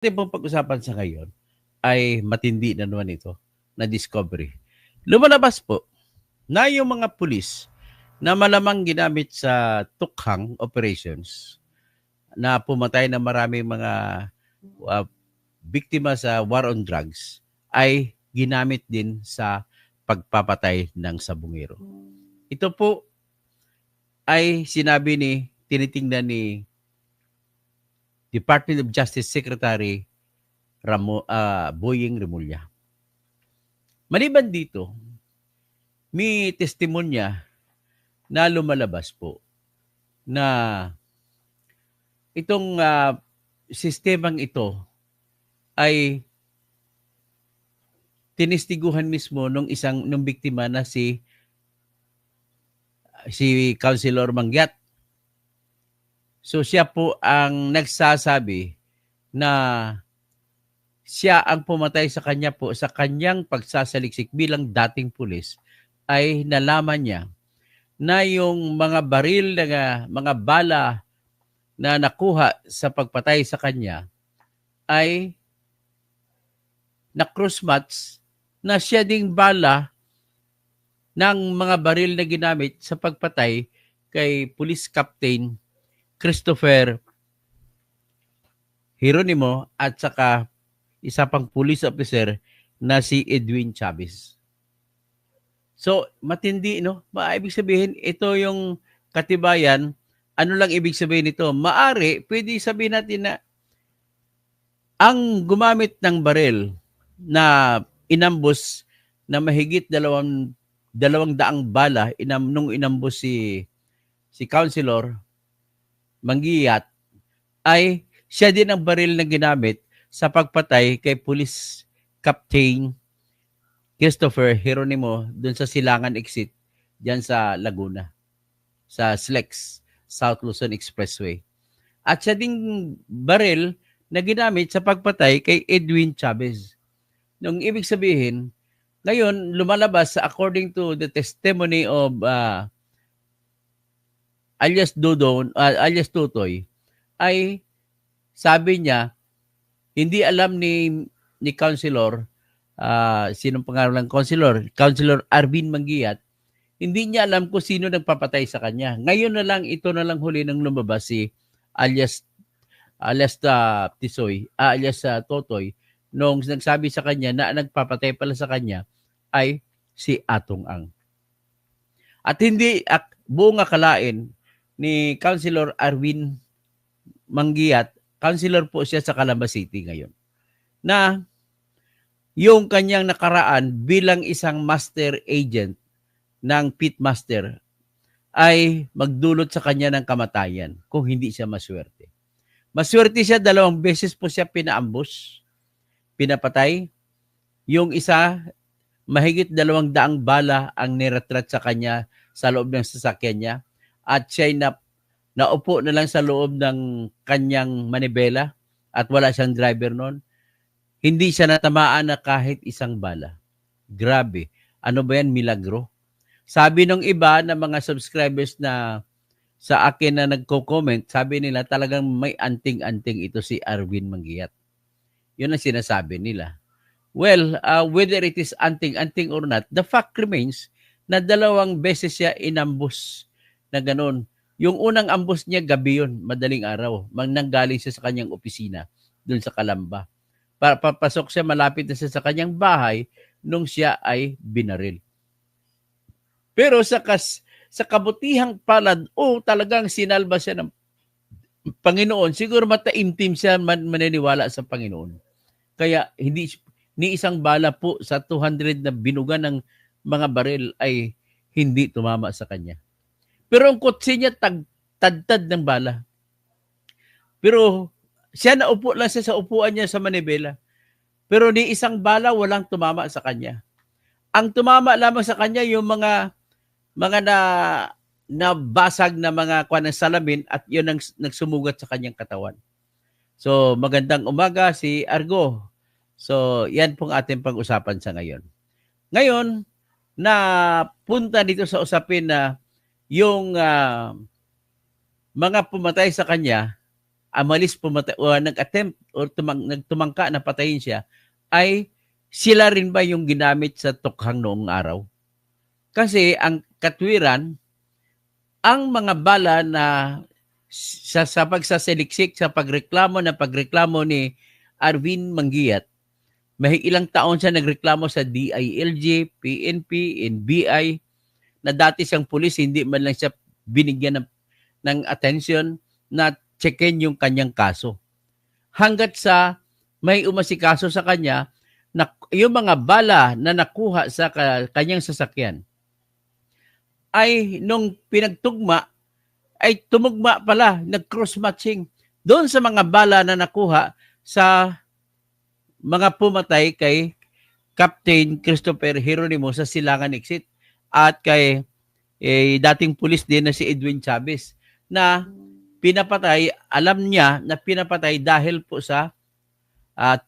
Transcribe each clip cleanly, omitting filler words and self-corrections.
Ating pong pag-usapan sa ngayon ay matindi na naman ito na discovery. Lumalabas po na yung mga pulis na malamang ginamit sa tukhang operations na pumatay ng maraming mga uh, biktima sa war on drugs ay ginamit din sa pagpapatay ng sabungero. Ito po ay sinabi tinitingnan ni Department of Justice Secretary Boying Remulla. Maliban dito, may testimonya na lumalabas po na itong sistemang ito ay tinistiguhan mismo nung biktima na si Councilor Mangyat. So siya po ang nagsasabi na siya ang pumatay sa kanya po sa kanyang pagsasaliksik bilang dating pulis ay nalaman niya na yung mga baril na mga bala na nakuha sa pagpatay sa kanya ay na cross-match na siya ding bala ng mga baril na ginamit sa pagpatay kay Police Captain Christopher Hieronimo at saka isa pang police officer na si Edwin Chavez. So, matindi, no? Ibig sabihin, ito yung katibayan. Ano lang ibig sabihin nito? Maari, pwede sabihin natin na ang gumamit ng baril na inambos na mahigit 200 bala nung inambos si Councilor Mangyat ay siya din ang baril na ginamit sa pagpatay kay Police Captain Christopher Hieronimo dun sa Silangan Exit diyan sa Laguna, sa SLEX, South Luzon Expressway. At siya ding baril na ginamit sa pagpatay kay Edwin Chavez. Nung ibig sabihin, ngayon lumalabas according to the testimony of alias Dodon, alias Tutoy, ay sabi niya, hindi alam ni Councilor, sinong pangalan ng Councilor Arvin Mangyat, hindi niya alam kung sino nagpapatay sa kanya. Ngayon na lang, ito na lang huli nang lumabas si alias Tisoy, alias Totoy, nung nagsabi sa kanya na nagpapatay pala sa kanya ay si Atong Ang. At hindi buong akalain ni Councilor Arvin Mangyat, councilor po siya sa Calamba City ngayon, na yung kanyang nakaraan bilang isang master agent ng pitmaster ay magdulot sa kanya ng kamatayan kung hindi siya maswerte. Maswerte siya, 2 beses po siya pinaambus, pinapatay. Yung isa, mahigit 200 bala ang niretrat sa kanya sa loob ng sasakyan niya at siya'y naupo na lang sa loob ng kanyang manibela at wala siyang driver noon. Hindi siya natamaan na kahit isang bala. Grabe. Ano ba yan? Milagro. Sabi ng iba na mga subscribers na sa akin na nagko-comment, sabi nila talagang may anting-anting ito si Arvin Mangyat. Yun ang sinasabi nila. Well, whether it is anting-anting or not, the fact remains na 2 beses siya inambus na ganun. Yung unang ambos niya, gabi yun, madaling araw. Nanggaling siya sa kanyang opisina doon sa Calamba. Papasok siya, malapit na siya sa kanyang bahay nung siya ay binaril. Pero sa kabutihang palad, talagang sinalba siya ng Panginoon. Siguro mataimtim siya maniniwala sa Panginoon. Kaya ni isang bala po sa 200 na binuga ng mga baril ay hindi tumama sa kanya. Pero ang kotse niya tadtad ng bala. Pero siya naupo lang siya sa upuan niya sa manibela. Pero ni isang bala walang tumama sa kanya. Ang tumama lamang sa kanya yung mga nabasag na mga ng salamin at yun ang nagsumugat sa kanyang katawan. So magandang umaga si Argo. So yan pong ating pag-usapan sa ngayon. Ngayon, na punta dito sa usapin na yung mga pumatay sa kanya amalis pumatay o nag-attempt o nagtumangka na patayin siya, ay sila rin ba yung ginamit sa tukhang noong araw? Kasi ang katwiran, ang mga bala na sa pagsasaliksik, sa pagreklamo ni Arvin Manguiat, may ilang taon siya nagreklamo sa DILG, PNP, NBI, na dati siyang pulis, hindi man lang siya binigyan ng attention na checkin yung kanyang kaso. Hanggat sa may umasikaso sa kanya na yung mga bala na nakuha sa kanyang sasakyan ay nung pinagtugma ay tumugma pala, nag-cross-matching doon sa mga bala na nakuha sa mga pumatay kay Captain Christopher Geronimo sa Silangan Exit at kay dating pulis din na si Edwin Chavez na pinapatay, alam niya na pinapatay dahil po sa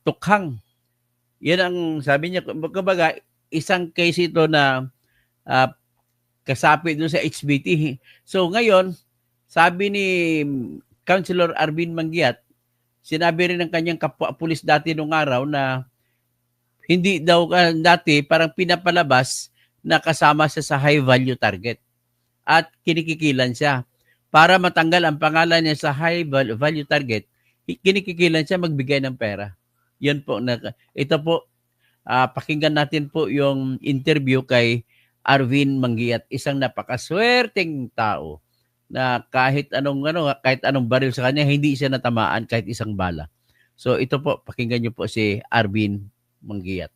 tukhang. Yan ang sabi niya, kumbaga isang case ito na kasapi doon sa HBT. So ngayon, sabi ni Councilor Arvin Manguiat, sinabi rin ng kanyang kapwa-pulis dati nung araw na hindi daw dati parang pinapalabas na kasama siya sa high value target at kinikikilan siya. Para matanggal ang pangalan niya sa high value target, kinikikilan siya magbigay ng pera. Yan po. Ito po, pakinggan natin po yung interview kay Arvin Manguiat, isang napakaswerteng tao na kahit anong baril sa kanya, hindi siya natamaan kahit isang bala. So ito po, pakinggan niyo po si Arvin Manguiat.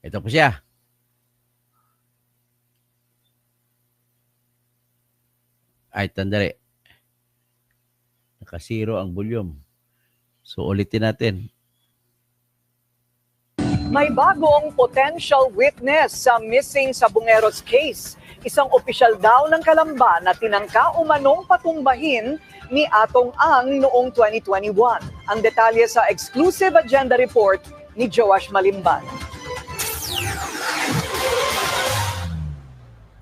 Ito po siya. Ay, tandali. Nakasiro ang volume. So ulitin natin. May bagong potential witness sa missing Sabongeros case. Isang opisyal daw ng Calamba na tinangka umanong patumbahin ni Atong Ang noong 2021. Ang detalye sa exclusive agenda report ni Joash Malimban.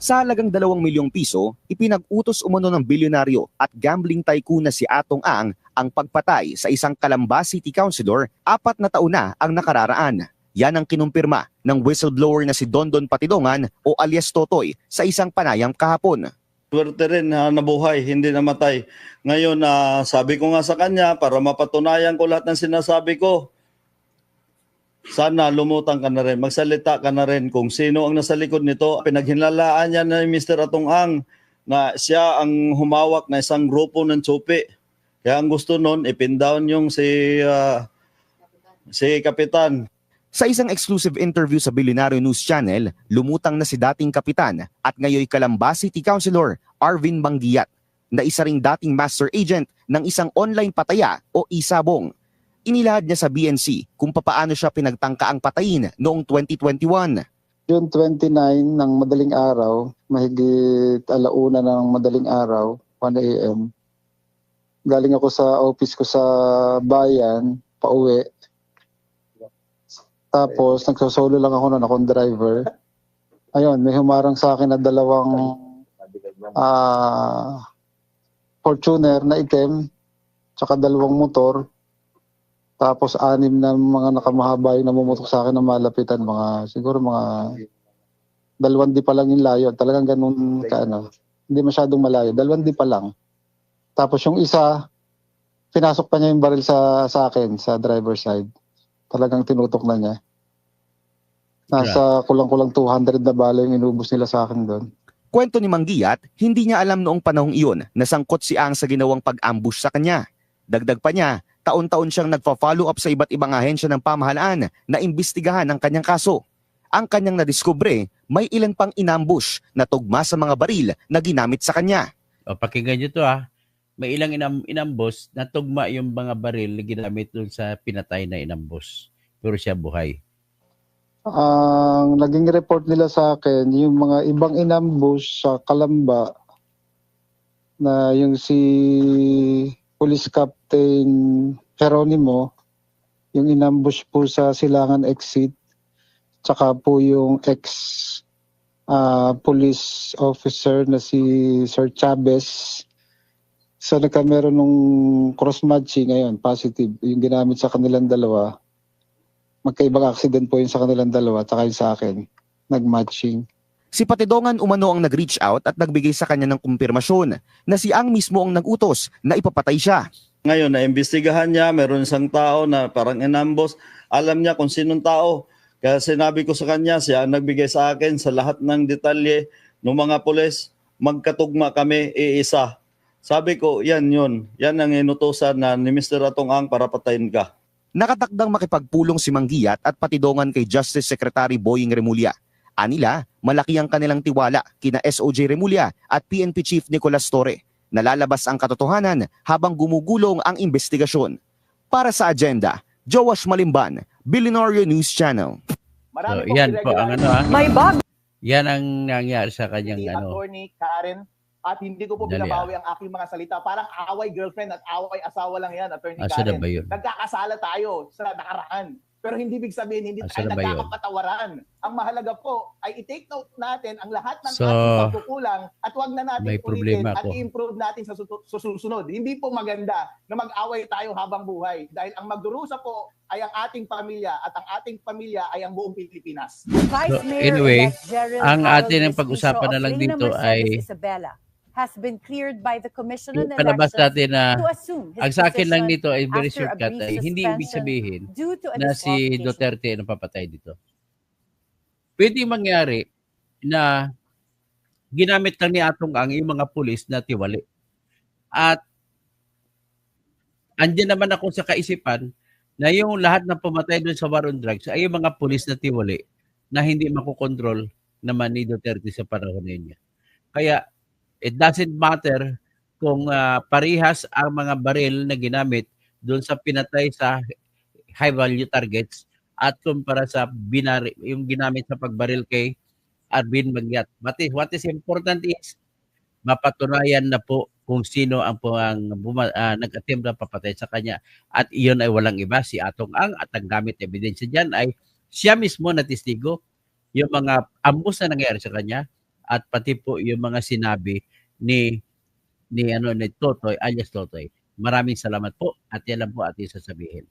Sa halagang 2 milyong piso, ipinag-utos umano ng bilyonaryo at gambling tycoon na si Atong Ang pagpatay sa isang Calamba City Councilor 4 na taon na ang nakararaan. Yan ang kinumpirma ng whistleblower na si Dondon Patidongan o alias Totoy sa isang panayam kahapon. Swerte rin nabuhay, hindi namatay. Ngayon, sabi ko nga sa kanya, para mapatunayan ko lahat ng sinasabi ko, sana lumutang ka na rin, magsalita ka na rin kung sino ang nasa likod nito. Pinaghinlalaan niya ni Mr. Atong Ang na siya ang humawak na isang grupo ng tsupi. Kaya ang gusto nun, ipin down yung si Kapitan. Sa isang exclusive interview sa Billionaire News Channel, lumutang na si dating kapitan at ngayoy Calamba City Councilor Arvin Manguiat na isa ring dating master agent ng isang online pataya o isabong. Inilahad niya sa BNC kung papaano siya pinagtangkaang patayin noong 2021. June 29 ng madaling araw, mahigit 1:00 ng madaling araw, 1 a.m. Galing ako sa office ko sa bayan, pauwi. Tapos nagsosolo lang ako noon, akong driver. Ayun, may humarang sa akin na 2 Fortuner na itim, tsaka 2 motor. Tapos 6 na mga nakamahabay na mumutok sa akin na malapitan, siguro mga 2 di pa lang yung layo. Talagang ganun hindi masyadong malayo. 2 di pa lang. Tapos yung isa, pinasok pa niya yung baril sa akin, sa driver side. Talagang tinutok na niya. Nasa kulang-kulang 200 na bala yung inubos nila sa akin doon. Kwento ni Manguiat, hindi niya alam noong panahong iyon na sangkot si Ang sa ginawang pag-ambush sa kanya. Dagdag pa niya, taon-taon siyang nagpa-follow up sa iba't ibang ahensya ng pamahalaan na imbestigahan ang kanyang kaso. Ang kanyang nadiskubre, may ilan pang inambush na tugma sa mga baril na ginamit sa kanya. O, pakinggan nyo to May ilang inambos na tugma yung mga baril na ginamit dun sa pinatay na inambos. Pero siya buhay. Ang naging report nila sa akin, yung mga ibang inambush sa Calamba na yung si Police Captain Geronimo, yung inambush po sa Silangan Exit, tsaka po yung police officer na si Sir Chavez. So nagkameron nung cross-matching ngayon, positive. Yung ginamit sa kanilang dalawa, magkaibang accident po yun sa kanilang dalawa at saka yung sa akin, nag-matching. Si Patidongan umano ang nag-reach out at nagbigay sa kanya ng kumpirmasyon na si Ang mismo ang nag-utos na ipapatay siya. Ngayon, naimbestigahan niya, meron isang tao na parang inambos. Alam niya kung sinong tao. Kaya sinabi ko sa kanya, siya ang nagbigay sa akin sa lahat ng detalye ng mga pulis. Magkatugma kami, iisa. Sabi ko, yan yun. Yan ang inutosan na ni Mr. Atong Ang para patayin ka. Nakatakdang makipagpulong si Manggiyat at Patidongan kay Justice Secretary Boying Remulla. Anila, malaki ang kanilang tiwala kina SOJ Remulla at PNP Chief Nicolas Torre. Nalalabas ang katotohanan habang gumugulong ang investigasyon. Para sa agenda, Joash Malimban, Billionaire News Channel. So, yan po ang May bag yan ang nangyari sa kanyang Attorney Karen, at hindi ko po Dali, binabawi ang aking mga salita. Parang away girlfriend at away asawa lang yan, Attorney Asa na Karen. ba yun? Nagkakasala tayo sa nakaraan. Pero hindi big sabihin, hindi Asa tayo na ba yun? nagkakapatawaran. Ang mahalaga po ay i-take note natin ang lahat ng So, ating pagkukulang at wag na natin may ulitin problema at ako. i-improve natin sa susunod. Hindi po maganda na mag-away tayo habang buhay. Dahil ang magdurusa po ay ang ating pamilya at ang ating pamilya ay ang buong Pilipinas. So, anyway, ang atin ang pag-usapan na lang dito ay has been cleared by the Commission on palabas Elections natin na to assume his ang sa akin lang position dito ay very after a shortcut brief ay hindi ibig suspension sabihin due to a na si disqualification. Duterte ang papatay dito. Pwede mangyari na ginamit lang ni Atong Ang yung mga pulis na tiwali. At andyan naman ako sa kaisipan na yung lahat ng pumatay doon sa war on drugs ay yung mga pulis na tiwali na hindi makokontrol naman ni Duterte sa panahon niya. Kaya it doesn't matter kung parihas ang mga baril na ginamit doon sa pinatay sa high value targets at kumpara sa yung ginamit sa pagbaril kay Arvin Mangyat. What is important is mapatunayan na po kung sino ang nag-attempt na papatay sa kanya. At iyon ay walang iba, si Atong Ang, at ang gamit ebidensya dyan ay siya mismo na testigo, yung mga ambos na nangyari sa kanya, at pati po yung mga sinabi ni Totoy alias Totoy. Maraming salamat po at yan lang po ating sasabihin.